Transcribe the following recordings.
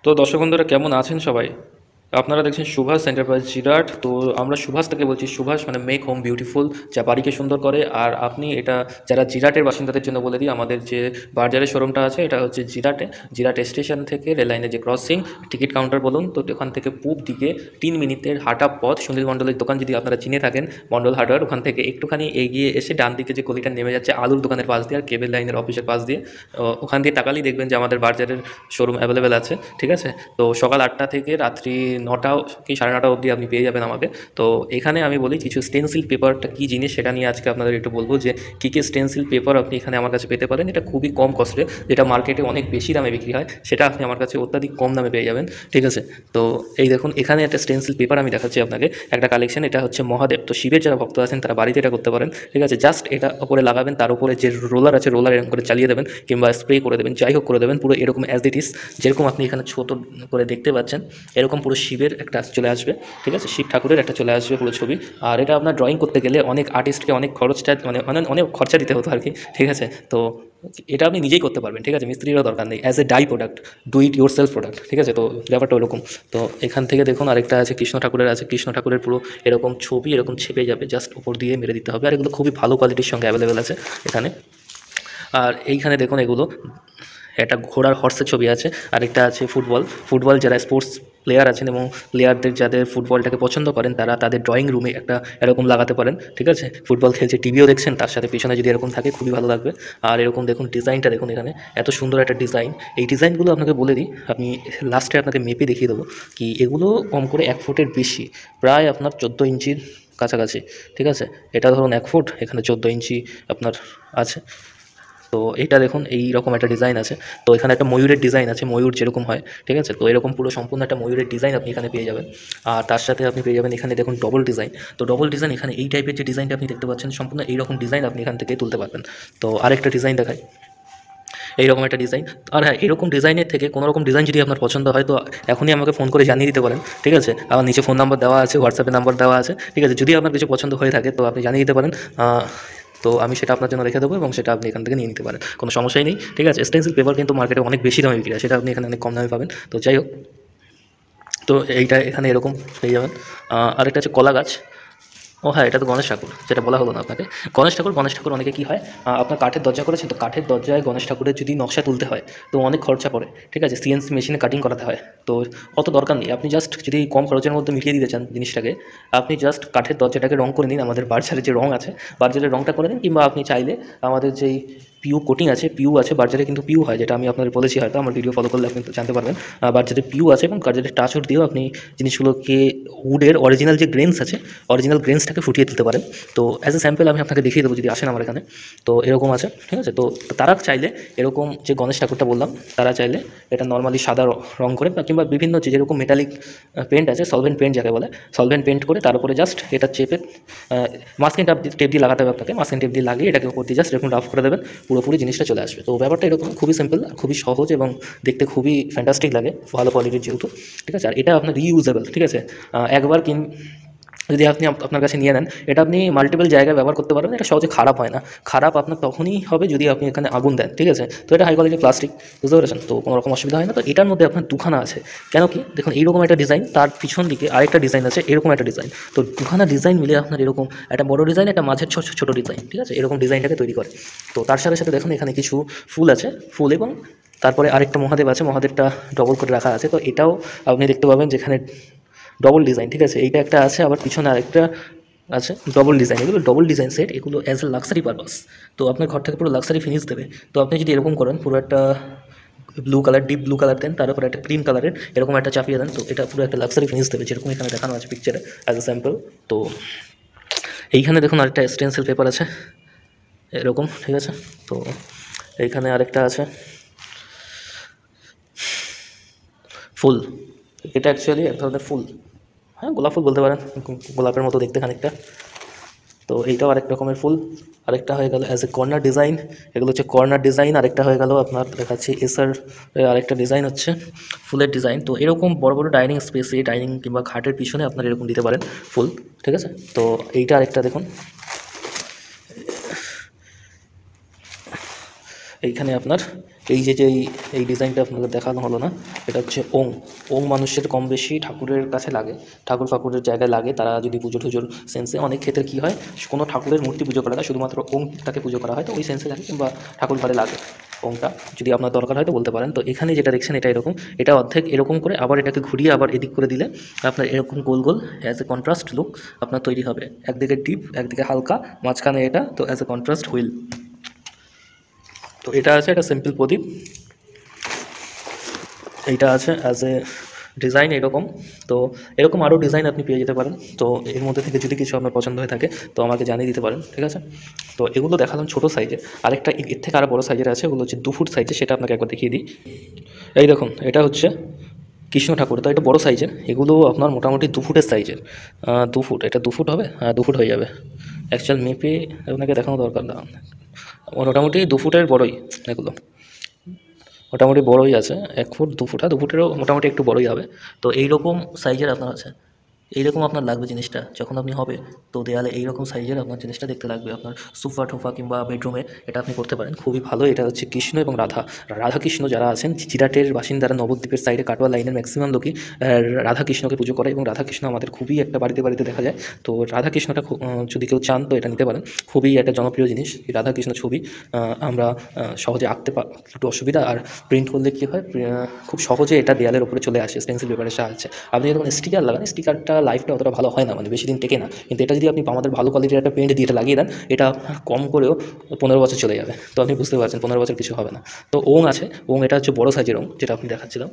তো দর্শক বন্ধুরা কেমন আছেন সবাই? আপনারা দেখছেন সুভাষ এন্টারপ্রাইজ জিরাট। তো আমরা সুভাষ থেকে বলছি। সুভাষ মানে মেক হোম বিউটিফুল, যা বাড়িকে সুন্দর করে। আর আপনি এটা যারা জিরাটের বাসিন্দাদের জন্য বলে দিই, আমাদের যে বার্জারের শোরুমটা আছে এটা হচ্ছে জিরাটে। জিরাট স্টেশন থেকে রেল লাইনের যে ক্রসিং, টিকিট কাউন্টার বলুন, তো ওখান থেকে পূব দিকে 3 মিনিটের হাঁটা পথ সুনীল মণ্ডলের দোকান যদি আপনারা চিনে থাকেন, মণ্ডল হার্ডওয়্যার, ওখান থেকে একটুখানি এগিয়ে এসে ডান দিকে যে গলিটা নেমে যাচ্ছে আলুর দোকানের পাশ দিয়ে আর কেবল লাইনের অফিসের পাশ দিয়ে, ওখান দিয়ে তাকালেই দেখবেন যে আমাদের বার্জারের শোরুম অ্যাভেলেবেল আছে। ঠিক আছে? তো সকাল 8টা থেকে রাত্রি 9টা কি 9:30 অবধি আপনি পেয়ে যাবেন আমাকে। তো এখানে আমি বলি কিছু স্টেনসিল পেপারটা কী জিনিস সেটা নিয়ে আজকে আপনাদের একটু বলবো, যে কী কী স্টেনসিল পেপার আপনি এখানে আমার কাছে পেতে পারেন। এটা খুবই কম কস্টে, যেটা মার্কেটে অনেক বেশি দামে বিক্রি হয় সেটা আপনি আমার কাছে অত্যাধিক কম দামে পেয়ে যাবেন। ঠিক আছে? তো এই দেখুন, এখানে একটা স্টেনসিল পেপার আমি দেখাচ্ছি আপনাকে, একটা কালেকশন। এটা হচ্ছে মহাদেব। তো শিবের যারা ভক্ত আছেন তারা বাড়িতে এটা করতে পারেন। ঠিক আছে? জাস্ট এটা উপরে লাগাবেন, তার উপরে যে রোলার আছে রোলার এরকম করে চালিয়ে দেবেন, কিংবা স্প্রে করে দেবেন, যাই হোক করে দেবেন, পুরো এরকম অ্যাজ ইট ইজ যেরকম আপনি এখানে ছোট করে দেখতে পাচ্ছেন, এরকম পুরো শিবের একটা চলে আসবে। ঠিক আছে? শিব ঠাকুরের একটা চলে আসবে পুরো ছবি। আর এটা আপনার ড্রয়িং করতে গেলে অনেক আর্টিস্টকে অনেক খরচটা অনেক খরচা দিতে হতো আর কি। ঠিক আছে? তো এটা আপনি নিজেই করতে পারবেন। ঠিক আছে? মিস্ত্রিরও দরকার নেই, as a DIY product, do it yourself product. ঠিক আছে? তো ব্যাপারটা ওরকম। তো এখান থেকে দেখুন আরেকটা আছে কৃষ্ণ ঠাকুরের আছে। কৃষ্ণ ঠাকুরের পুরো এরকম ছবি এরকম ছেপে যাবে, জাস্ট উপর দিয়ে মেরে দিতে হবে। আর এগুলো খুবই ভালো কোয়ালিটির সঙ্গে অ্যাভেলেবেল আছে এখানে। আর এইখানে দেখুন এগুলো একটা ঘোড়ার হর্সের ছবি আছে। আরেকটা আছে ফুটবল যারা স্পোর্টস প্লেয়ার আছেন এবং প্লেয়ারদের যাদের ফুটবলটাকে পছন্দ করেন তারা তাদের ড্রয়িং রুমে একটা এরকম লাগাতে পারেন। ঠিক আছে? ফুটবল খেলছে, টিভিও দেখছেন, তার সাথে পিছনে যদি এরকম থাকে খুবই ভালো লাগবে। আর এরকম দেখুন ডিজাইনটা দেখুন, এখানে এত সুন্দর একটা ডিজাইন। এই ডিজাইনগুলো আপনাকে বলে দিই, আমি লাস্টে আপনাকে মেপে দেখিয়ে দেবো কি এগুলো কম করে 1 ফুটের বেশি, প্রায় আপনার 14 ইঞ্চির কাছাকাছি। ঠিক আছে? এটা ধরুন 1 ফুট, এখানে 14 ইঞ্চি আপনার আছে। তো এইটা দেখুন এই রকম একটা ডিজাইন আছে। তো এখানে একটা ময়ূরের ডিজাইন আছে, ময়ূর যেরকম হয়। ঠিক আছে? তো এরকম পুরো সম্পূর্ণ একটা ময়ূরের ডিজাইন আপনি এখানে পেয়ে যাবেন। আর তার সাথে আপনি পেয়ে যাবেন এখানে দেখুন ডবল ডিজাইন। তো ডবল ডিজাইন এখানে এই টাইপের যে ডিজাইনটা আপনি দেখতে পাচ্ছেন, সম্পূর্ণ এইরকম ডিজাইন আপনি এখান থেকে তুলতে পারবেন। তো আরেকটা ডিজাইন দেখাই, এইরকম একটা ডিজাইন। আর হ্যাঁ, এরকম ডিজাইনের থেকে কোনো রকম ডিজাইন যদি আপনার পছন্দ হয় তো এখনই আমাকে ফোন করে জানিয়ে দিতে পারেন। ঠিক আছে? আমার নিচে ফোন নাম্বার দেওয়া আছে, হোয়াটসঅ্যাপে নাম্বার দেওয়া আছে। ঠিক আছে? যদি আপনার কিছু পছন্দ হয়ে থাকে তো আপনি জানিয়ে দিতে পারেন। তো আমি সেটা আপনার জন্য রেখে দেবো এবং সেটা আপনি এখান থেকে নিয়ে নিতে পারেন, কোনো সমস্যাই নেই। ঠিক আছে? স্টেনসিল পেপার কিন্তু মার্কেটে অনেক বেশি দামে বিক্রি হয়, সেটা আপনি এখানে অনেক কম দামে পাবেন। তো যাই হোক, তো এইটা এখানে এরকম পেয়ে যাবেন। আরেকটা আছে কলা গাছ। ও হ্যাঁ, এটা তো গণেশ ঠাকুর, যেটা বলা হলো না আপনাকে। গণেশ ঠাকুর অনেকে কী হয়, আপনার কাঠের দরজা করেছেন, তো কাঠের দরজায় গণেশ ঠাকুরের যদি নকশা তুলতে হয় তো অনেক খরচা পড়ে। ঠিক আছে? সিএনসি মেশিনে কাটিং করাতে হয়। তো অত দরকার নেই, আপনি জাস্ট যদি কম খরচের মধ্যে মিটিয়ে দিতে চান জিনিসটাকে, আপনি জাস্ট কাঠের দরজাটাকে রং করে নিন, আমাদের বার্জারের যে রং আছে বার্জারের রংটা করে নিন, কিংবা আপনি চাইলে আমাদের যেই পিউ কোটিং আছে, পিউ আছে বার্জারে, কিন্তু পিউ হয়, যেটা আমি আপনাদের বলেছি, হয়তো আমার ভিডিও ফলো করলে আপনি জানতে পারবেন। বার্জারে পিউ আছে এবং বার্জারে টাচউড দিয়েও আপনি জিনিসগুলোকে উডের অরিজিনাল যে গ্রেনস আছে, অরিজিনাল গ্রেনসটাকে ফুটিয়ে তুলতে পারেন। তো অ্যাজ এ স্যাম্পল আমি আপনাকে দেখিয়ে দেবো যদি আসেন আমার এখানে। তো এরকম আছে। ঠিক আছে? তো তারা চাইলে এরকম যে গণেশ ঠাকুরটা বললাম, তারা চাইলে এটা নর্মালি সাদা রং করে বা কিংবা বিভিন্ন যেরকম মেটালিক পেন্ট আছে, সলভেন্ট পেন্ট যাকে বলে, সলভেন্ট পেন্ট করে তার উপরে জাস্ট এটা চেপে মাস্কিং টেপ দিয়ে লাগাতে হবে আপনাকে। মাস্কিং টেপ দিয়ে লাগিয়ে এটাকে উপর দিয়ে জাস্ট এরকম রাফ করে দেবেন, পুরোপুরি জিনিসটা চলে আসবে। তো ব্যাপারটা এরকম খুবই সিম্পল, খুবই সহজ এবং দেখতে খুবই ফ্যান্টাস্টিক লাগে, ভালো কোয়ালিটির যেহেতু। ঠিক আছে? আর এটা আপনার রিইউজেবল। ঠিক আছে? একবার যদি আপনি আপনার কাছে নিয়ে নেন, এটা আপনি মাল্টিপল জায়গায় ব্যবহার করতে পারবেন। এটা সহজে খারাপ হয় না। খারাপ আপনার তখনই হবে যদি আপনি এখানে আগুন দেন। ঠিক আছে? তো এটা হাই কোয়ালিটির প্লাস্টিক, বুঝতে পেরেছেন? তো কোনো রকম অসুবিধা হয় না। তো এটার মধ্যে আপনার দুখানা আছে। কেন কি দেখুন, এইরকম একটা ডিজাইন, তার পিছন দিকে আরেকটা ডিজাইন আছে, এরকম একটা ডিজাইন। তো দুখানা ডিজাইন মিলে আপনার এরকম একটা বড় ডিজাইন, একটা মাঝের ছোট ছোট ডিজাইন। ঠিক আছে? এরকম ডিজাইনটাকে তৈরি করে। তো তার সাথে সাথে দেখুন এখানে কিছু ফুল আছে, ফুল, এবং তারপরে আরেকটা মহাদেব আছে, মহাদেবটা ডবল করে রাখা আছে। তো এটাও আপনি দেখতে পাবেন যেখানে ডবল ডিজাইন। ঠিক আছে? এইটা একটা আছে, আবার পিছনে আরেকটা আছে ডবল ডিজাইন। এগুলো ডবল ডিজাইন সেট, এগুলো অ্যাজ এ লাক্সারি পারপাস। তো আপনার ঘরটাকে পুরো লাক্সারি ফিনিশ দেবে। তো আপনি যদি এরকম করেন, পুরো একটা blue colour, deep blue colour দেন, তার উপরে একটা ক্রিম কালারের এরকম একটা চাপিয়ে দেন, তো এটা পুরো একটা লাক্সারি ফিনিশ দেবে, যেরকম এখানে দেখানো আছে পিকচারে অ্যাজ এ স্যাম্পল। তো এইখানে দেখুন আরেকটা স্টেনসিল পেপার আছে এরকম। ঠিক আছে? তো এইখানে আরেকটা আছে ফুল। এটা অ্যাকচুয়ালি এক ধরনের ফুল, হ্যাঁ গোলাপ ফুল বলতে পারেন, গোলাপের মতো দেখতে খানিকটা। তো এইটাও আরেক রকমের ফুল। আরেকটা হয়ে গেল অ্যাজ এ কর্নার ডিজাইন, এগুলো হচ্ছে কর্নার ডিজাইন। আরেকটা হয়ে গেল আপনার দেখাচ্ছি এসার, আরেকটা ডিজাইন হচ্ছে ফুলের ডিজাইন। তো এরকম বড় বড় ডাইনিং স্পেসে, ডাইনিং কিংবা খাটের পিছনে আপনারা এরকম দিতে পারেন ফুল। ঠিক আছে? তো এইটা আরেকটা দেখুন, এইখানে আপনার এই ডিজাইনটা আপনাদের দেখানো হলো না, এটা হচ্ছে ওং। ওং মানুষের কম বেশি ঠাকুরের কাছে লাগে, ঠাকুর ফাকুরের জায়গায় লাগে। তারা যদি পুজো টুজোর সেন্সে, অনেক ক্ষেত্রে কী হয়, কোনো ঠাকুরের মূর্তি পুজো করা হয় শুধুমাত্র ওংটাকে পুজো করা হয়, তো ওই সেন্সে লাগে, কিংবা ঠাকুর ঘরে লাগে ওংটা। যদি আপনার দরকার হয় তো বলতে পারেন। তো এখানে যেটা দেখছেন এটা এরকম, এটা অর্ধেক এরকম করে আবার এটাকে ঘুরিয়ে আবার এদিক করে দিলে আপনার এরকম গোল গোল অ্যাজ এ কন্ট্রাস্ট লুক আপনার তৈরি হবে। একদিকে ডিপ, একদিকে হালকা, মাঝখানে এটা, তো অ্যাজ এ কন্ট্রাস্ট হুইল। তো এটা আছে, এটা সিম্পল প্রদীপ। এইটা আছে অ্যাজ এ ডিজাইন এরকম। তো এরকম আরও ডিজাইন আপনি পেয়ে যেতে পারেন। তো এর মধ্যে থেকে যদি কিছু আপনার পছন্দ হয়ে থাকে তো আমাকে জানিয়ে দিতে পারেন, ঠিক আছে। তো এগুলো দেখালাম ছোটো সাইজের, আরেকটা এর থেকে আরও বড়ো সাইজের আছে, ওগুলো হচ্ছে 2 ফুট সাইজের, সেটা আপনাকে একবার দেখিয়ে দিই। এই দেখুন, এটা হচ্ছে কৃষ্ণ ঠাকুর, তো এটা বড়ো সাইজের। এগুলো আপনার মোটামুটি 2 ফুটের সাইজের। 2 ফুট, এটা 2 ফুট হবে, হ্যাঁ 2 ফুট হয়ে যাবে। অ্যাকচুয়াল মেপে আপনাকে দেখানো দরকার না, মোটামুটি 2 ফুটের বড়োই এগুলো, মোটামুটি বড়োই আছে। 1 ফুট 2 ফুট, 2 ফুটেরও মোটামুটি একটু বড়োই হবে। তো এইরকম সাইজের আপনার আছে, এইরকম আপনার লাগবে জিনিসটা যখন আপনি হবে, তো দেয়ালে এইরকম সাইজের আপনার জিনিসটা দেখতে লাগবে আপনার সোফা টোফা কিংবা বেডরুমে, এটা আপনি করতে পারেন, খুবই ভালো। এটা হচ্ছে কৃষ্ণ এবং রাধা, রাধা কৃষ্ণ যারা আছেন জিরাটের বাসিন্দারা, নবদ্বীপের সাইডে কাটোয়া লাইনের ম্যাক্সিমাম লোকই রাধা কৃষ্ণকে পুজো করে, এবং রাধা কৃষ্ণ আমাদের খুবই একটা বাড়িতে বাড়িতে দেখা যায়। তো রাধা কৃষ্ণটা যদি কেউ চান তো এটা নিতে পারেন, খুবই একটা জনপ্রিয় জিনিস। এই রাধা কৃষ্ণ ছবি আমরা সহজে আঁকতে একটু অসুবিধা, আর প্রিন্ট করলে কী হয়, খুব সহজে এটা দেয়ালের উপরে চলে আসে স্টেন্সিল পেপারের সাহায্যে। আপনি যখন স্টিকার লাগান, স্টিকারটা লাইফটা অতটা ভালো হয় না, মানে বেশি দিন টেকে না। কিন্তু এটা যদি আপনি আমাদের ভালো কোয়ালিটির একটা পেন্ট দিয়ে এটা লাগিয়ে দেন, এটা কম করেও 15 বছর চলে যাবে। তো আপনি বুঝতে পারছেন 15 বছর কিছু হবে না। তো ওং আছে, ওং এটা হচ্ছে বড়ো সাইজের ওং, যেটা আপনি দেখাচ্ছিলাম।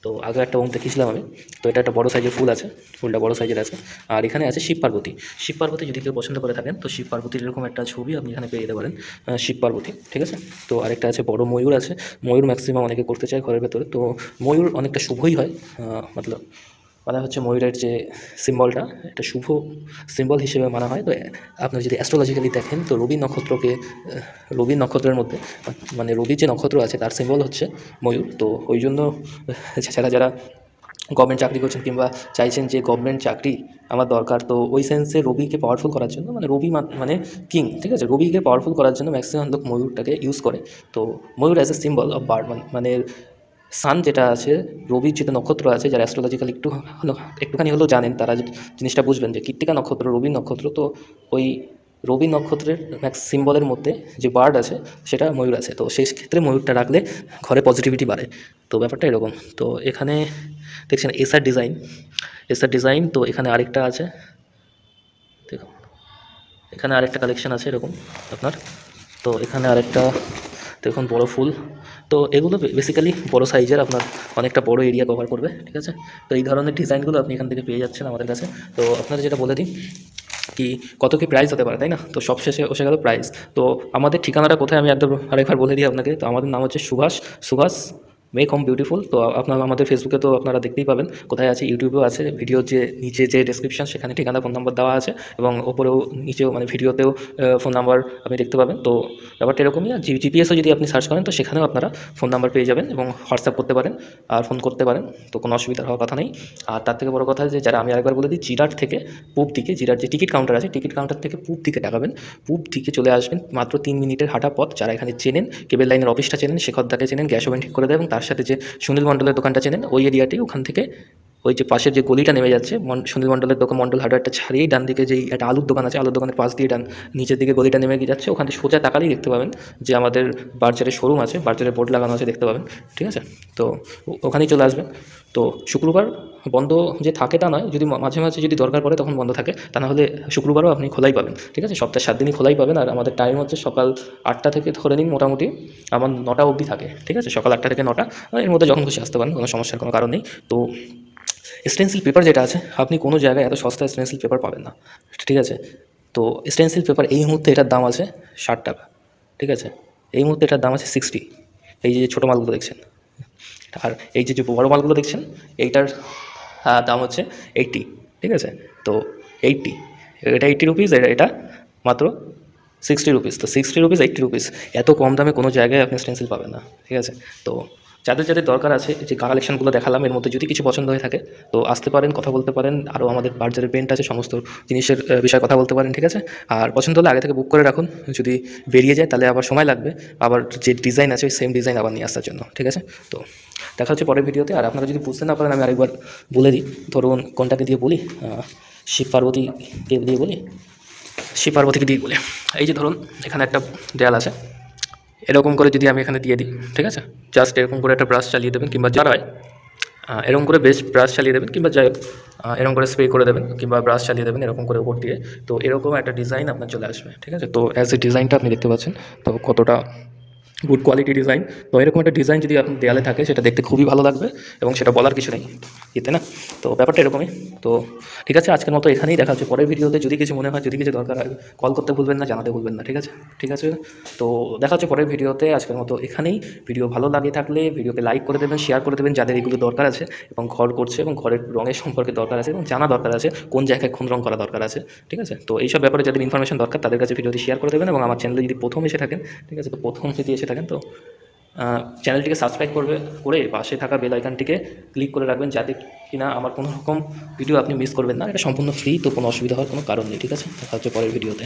তো আগে একটা ওং দেখিয়েছিলাম আমি, তো এটা একটা বড়ো সাইজের ফুল আছে, ফুলটা বড়ো সাইজের আছে। আর এখানে আছে শিব পার্বতী। শিব পার্বতী যদি কেউ পছন্দ করে থাকেন তো শিব পার্বতীর এরকম একটা ছবি আপনি এখানে পেয়ে যেতে পারেন, শিব পার্বতী, ঠিক আছে। তো আরেকটা আছে বড় ময়ূর আছে, ময়ূর ম্যাক্সিমাম অনেকে করতে চায় ঘরের ভেতরে। তো ময়ূর অনেকটা শুভই হয়, মতলব মানে হচ্ছে ময়ূরের যে সিম্বলটা, এটা শুভ সিম্বল হিসেবে মানা হয়। তো আপনার যদি অ্যাস্ট্রোলজিক্যালি দেখেন তো রবি নক্ষত্রকে, রবি নক্ষত্রের মধ্যে, মানে রবির যে নক্ষত্র আছে তার সিম্বল হচ্ছে ময়ূর। তো ওই জন্য যারা গভর্নমেন্ট চাকরি করছেন কিংবা চাইছেন যে গভর্নমেন্ট চাকরি আমার দরকার, তো ওই সেন্সে রবিকে পাওয়ারফুল করার জন্য, মানে রবি মানে কিং, ঠিক আছে, রবিকে পাওয়ারফুল করার জন্য ম্যাক্সিমাম লোক ময়ূরটাকে ইউজ করে। তো ময়ূর as a symbol of bird, মানে সান যেটা আছে, রবির যেটা নক্ষত্র আছে, যারা অ্যাস্ট্রোলজিক্যাল একটুখানি হলেও জানেন তারা জিনিসটা বুঝবেন যে কৃত্তিকা নক্ষত্র রবির নক্ষত্র। তো ওই রবি নক্ষত্রের সিম্বলের মধ্যে যে বার্ড আছে সেটা ময়ূর আছে। তো সেই ক্ষেত্রে ময়ূরটা রাখলে ঘরে পজিটিভিটি বাড়ে। তো ব্যাপারটা এরকম। তো এখানে দেখছেন এসআর ডিজাইন, এসআর ডিজাইন। তো এখানে আরেকটা আছে, দেখুন এখানে আরেকটা কালেকশন আছে এরকম আপনার। তো এখানে আরেকটা দেখুন বড় ফুল। তো এগুলো বেসিক্যালি বড় সাইজের, আপনার অনেকটা বড় এরিয়া কভার করবে, ঠিক আছে। তো এই ধরনের ডিজাইনগুলো আপনি এখান থেকে পেয়ে যাচ্ছেন আমাদের কাছে। তো আপনারা যেটা বলে দিই কি কত কি প্রাইস হতে পারে, তাই না? তো সবশেষে বসে গেল প্রাইস। তো আমাদের ঠিকানাটা কোথায় আমি আরেকবার বলে দিই আপনাকে। তো আমাদের নাম হচ্ছে সুভাষ মেক হোম বিউটিফুল। তো আপনারা আমাদের ফেসবুকে তো আপনারা দেখতেই পাবেন কোথায় আছে, ইউটিউবেও আছে, ভিডিওর যে নিচে যে ডেসক্রিপশন সেখানে ঠিকানা ফোন নাম্বার দেওয়া আছে, এবং ওপরেও নিচেও মানে ভিডিওতেও ফোন নাম্বার আপনি দেখতে পাবেন। তো ব্যাপারটা এরকমই। আর জিপিএসও যদি আপনি সার্চ করেন তো সেখানেও আপনারা ফোন নাম্বার পেয়ে যাবেন, এবং হোয়াটসঅ্যাপ করতে পারেন আর ফোন করতে পারেন। তো কোনো অসুবিধা হওয়ার কথা নেই। আর তার থেকে বড় কথা যে যারা, আমি আরেকবার বলে দিই, জিরাট থেকে পূব দিকে, জিরাট যে টিকিট কাউন্টার আছে, টিকিট কাউন্টার থেকে পূব দিকে তাকাবেন, পূব দিকে চলে আসবেন, মাত্র 3 মিনিটের হাঁটা পথ। যারা এখানে চেনেন, কেবল লাইনের অফিসটা চেনেন, শেখরদাকে চেনেন, গ্যাস ওভেন ঠিক করে দেয়, এবং তার সাথে যে সুনীল মণ্ডলের দোকানটা চেনেন, ওই এরিয়াতেই, ওখান থেকে ওই যে পাশের যে গলিটা নেমে যাচ্ছে, সুনীল মণ্ডলের দোকান, মণ্ডল হার্ডওয়্যারটা ছাড়িয়েই ডান দিকে যেই একটা আলুর দোকান আছে, আলুর দোকানের পাশ দিয়ে নিচের দিকে গলিটা নেমে গিয়ে যাচ্ছে, ওখান থেকে সোজা তাকালেই দেখতে পাবেন যে আমাদের বার্জারের শোরুম আছে, বার্জারের বোর্ড লাগানো আছে, দেখতে পাবেন, ঠিক আছে। তো ওখানেই চলে আসবেন। তো শুক্রবার বন্ধ যে থাকে তা নয়, যদি মাঝে মাঝে যদি দরকার পড়ে তখন বন্ধ থাকে, তা নাহলে শুক্রবারও আপনি খোলাই পাবেন, ঠিক আছে। সপ্তাহে 7 দিনই খোলাই পাবেন। আর আমাদের টাইম হচ্ছে সকাল 8টা থেকে ধরে নিন মোটামুটি আমার 9টা অবধি থাকে, ঠিক আছে। সকাল 8টা থেকে 9টা, এর মধ্যে যখন খুশি আসতে পারেন, কোনো সমস্যার কোনো কারণ নেই। তো স্টেনসিল পেপার যেটা আছে, আপনি কোনো জায়গায় এত সস্তা স্টেনসিল পেপার পাবেন না, ঠিক আছে। তো স্টেনসিল পেপার এই মুহূর্তে এটার দাম আছে 60 টাকা, ঠিক আছে। এই মুহূর্তে এটার দাম আছে 60। এই যে ছোটো মালগুলো দেখছেন, আর এই যে বড় মালগুলো দেখছেন, এইটার দাম হচ্ছে 80, ঠিক আছে। তো 80, এটা 80 রুপিস, এটা মাত্র 60 রুপিস। তো 60 রুপিস, 80 রুপিস, এত কম দামে কোনো জায়গায় আপনি স্টেনসিল পাবেন না, ঠিক আছে। তো যাদের যাদের দরকার আছে, যে কালেকশনগুলো দেখালাম এর মধ্যে যদি কিছু পছন্দ হয়ে থাকে তো আসতে পারেন, কথা বলতে পারেন। আরও আমাদের বার্জারের পেন্ট আছে, সমস্ত জিনিসের বিষয়ে কথা বলতে পারেন, ঠিক আছে। আর পছন্দ হলে আগে থেকে বুক করে রাখুন, যদি বেরিয়ে যায় তাহলে আবার সময় লাগবে আবার যে ডিজাইন আছে ওই সেম ডিজাইন আবার নিয়ে আসার জন্য, ঠিক আছে। তো দেখা হচ্ছে পরের ভিডিওতে। আর আপনারা যদি বুঝতে না পারেন আমি আরেকবার বলে দিই, ধরুন কোনটাকে দিয়ে বলি, শিব পার্বতীকে দিয়ে বলি, শিব পার্বতীকে দিয়ে বলি। এই যে ধরুন এখানে একটা দেয়াল আছে, এরকম করে যদি আমি এখানে দিয়ে দিই, ঠিক আছে, জাস্ট এরকম করে একটা ব্রাশ চালিয়ে দেবেন, কিংবা যারা হয় এরকম করে বেস্ট ব্রাশ চালিয়ে দেবেন, কিংবা যাই হোক এরকম করে স্প্রে করে দেবেন, কিংবা ব্রাশ চালিয়ে দেবেন এরকম করে উপর দিয়ে। তো এরকম একটা ডিজাইন আপনার চলে আসবে, ঠিক আছে। তো অ্যাজ এ ডিজাইনটা আপনি দেখতে পাচ্ছেন তো কতটা গুড কোয়ালিটি ডিজাইন। তো এরকম একটা ডিজাইন যদি আপনার দেয়ালে থাকে সেটা দেখতে খুবই ভালো লাগবে, এবং সেটা বলার কিছু নেই, এতে না। তো ব্যাপারটা এরকমই। তো ঠিক আছে, আজকের মতো এখানেই দেখা হচ্ছে পরের ভিডিওতে। যদি কিছু মনে হয়, যদি কিছু দরকার হয়, কল করতে ভুলবেন না, জানাতে ভুলবেন না, ঠিক আছে। ঠিক আছে, তো দেখা হচ্ছে পরের ভিডিওতে। আজকের মতো এখানেই। ভিডিও ভালো লাগে থাকলে ভিডিওকে লাইক করে দেবেন, শেয়ার করে দেবেন যাদের এগুলো দরকার আছে, এবং ঘর করছে এবং ঘরের রঙের সম্পর্কে দরকার আছে, এবং জানা দরকার আছে কোন জায়গায় কোন রঙ করা দরকার আছে, ঠিক আছে। তো এইসব ব্যাপারে যাদের ইনফরমেশন দরকার তাদের কাছে ভিডিওটি শেয়ার করে দেবেন। এবং আমার চ্যানেলে যদি প্রথম এসে থাকেন, ঠিক আছে, তো প্রথম যদি এসে থাকেন তো চ্যানেলটিকে সাবস্ক্রাইব করে পাশে থাকা বেল আইকনটিকে ক্লিক করে রাখবেন, যাতে কিনা আমার কোনো রকম ভিডিও আপনি মিস করবেন না। এটা সম্পূর্ণ ফ্রি, তো কোনো অসুবিধা হওয়ার কোনো কারণ নেই, ঠিক আছে। দেখা হচ্ছে পরের ভিডিওতে।